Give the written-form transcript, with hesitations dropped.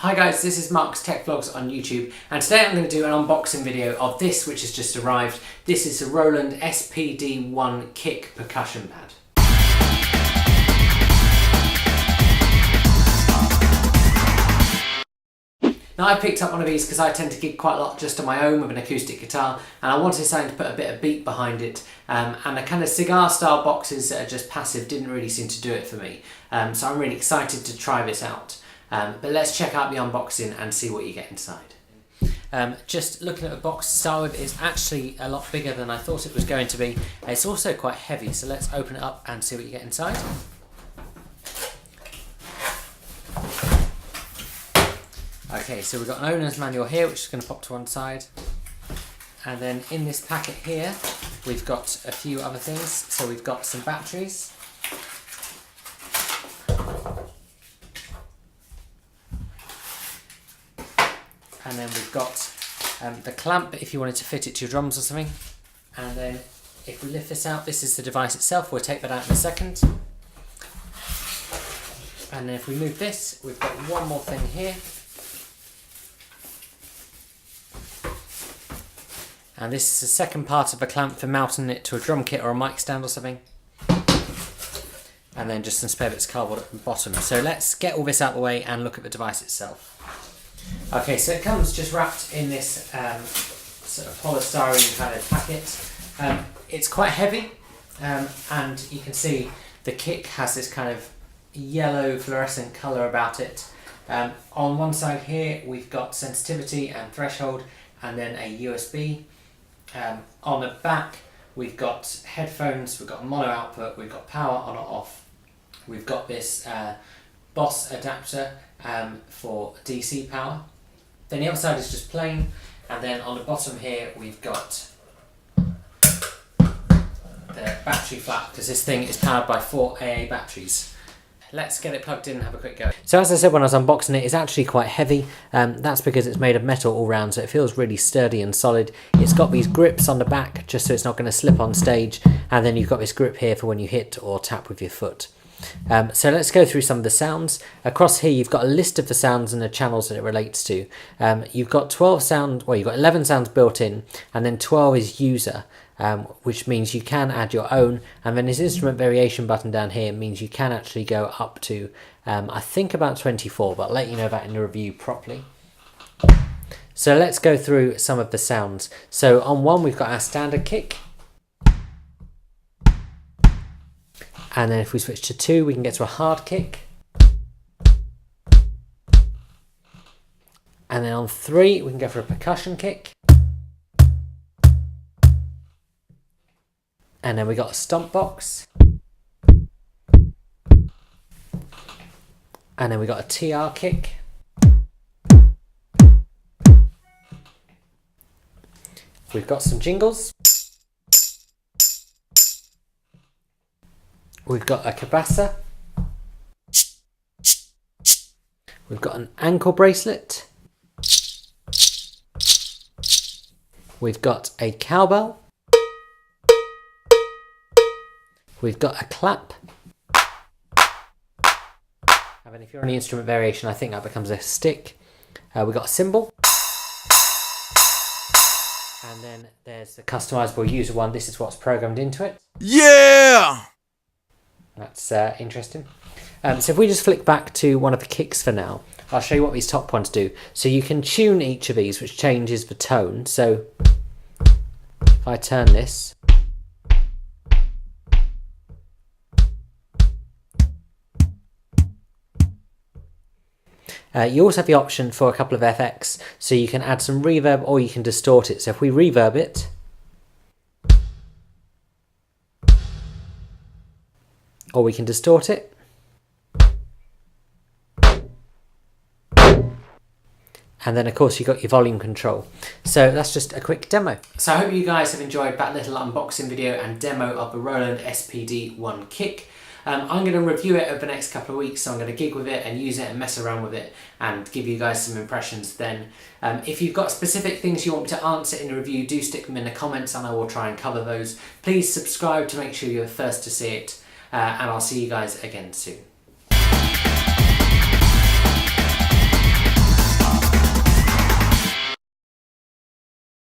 Hi guys, this is Mark's Tech Vlogs on YouTube, and today I'm going to do an unboxing video of this which has just arrived. This is the Roland SPD kick percussion pad. Now I picked up one of these because I tend to gig quite a lot just on my own with an acoustic guitar, and I wanted something to put a bit of beat behind it, and the kind of cigar style boxes that are just passive didn't really seem to do it for me. So I'm really excited to try this out. But let's check out the unboxing and see what you get inside. Just looking at the box to start with, it's actually a lot bigger than I thought it was going to be. It's also quite heavy, so let's open it up and see what you get inside. Okay, so we've got an owner's manual here, which is going to pop to one side. And then in this packet here, we've got a few other things. So we've got some batteries. And then we've got the clamp if you wanted to fit it to your drums or something. And then if we lift this out, this is the device itself. We'll take that out in a second. And then if we move this, we've got one more thing here. And this is the second part of the clamp for mounting it to a drum kit or a mic stand or something. And then just some spare bits of cardboard at the bottom. So let's get all this out of the way and look at the device itself. Okay, so it comes just wrapped in this sort of polystyrene kind of packet. It's quite heavy, and you can see the kick has this kind of yellow fluorescent colour about it. On one side here we've got sensitivity and threshold, and then a USB. On the back we've got headphones, we've got mono output, we've got power on or off. We've got this Boss adapter for DC power. Then the other side is just plain, and then on the bottom here we've got the battery flap, because this thing is powered by 4 AA batteries. Let's get it plugged in and have a quick go. So as I said when I was unboxing it, it's actually quite heavy. That's because it's made of metal all round, so it feels really sturdy and solid. It's got these grips on the back just so it's not going to slip on stage, and then you've got this grip here for when you hit or tap with your foot. So let's go through some of the sounds. Across here you've got a list of the sounds and the channels that it relates to. You've got 12 sounds, well you've got 11 sounds built in, and then 12 is user, which means you can add your own, and then this instrument variation button down here means you can actually go up to I think about 24, but I'll let you know that in the review properly. So let's go through some of the sounds. So on one we've got our standard kick. And then if we switch to 2, we can get to a hard kick. And then on 3, we can go for a percussion kick. And then we got a stomp box. And then we got a TR kick. We've got some jingles. We've got a cabasa. We've got an ankle bracelet. We've got a cowbell. We've got a clap. And then if you're on the instrument variation, I think that becomes a stick. We've got a cymbal. And then there's the customizable user one. This is what's programmed into it. Yeah! That's interesting. So if we just flick back to one of the kicks for now, I'll show you what these top ones do. So you can tune each of these, which changes the tone. So if I turn this, you also have the option for a couple of FX, so you can add some reverb or you can distort it. So if we reverb it, or we can distort it. And then of course you've got your volume control. So that's just a quick demo. So I hope you guys have enjoyed that little unboxing video and demo of the Roland SPD kick. I'm going to review it over the next couple of weeks, so I'm going to gig with it and use it and mess around with it and give you guys some impressions then. If you've got specific things you want me to answer in the review, do stick them in the comments and I will try and cover those. Please subscribe to make sure you're the first to see it. And I'll see you guys again soon.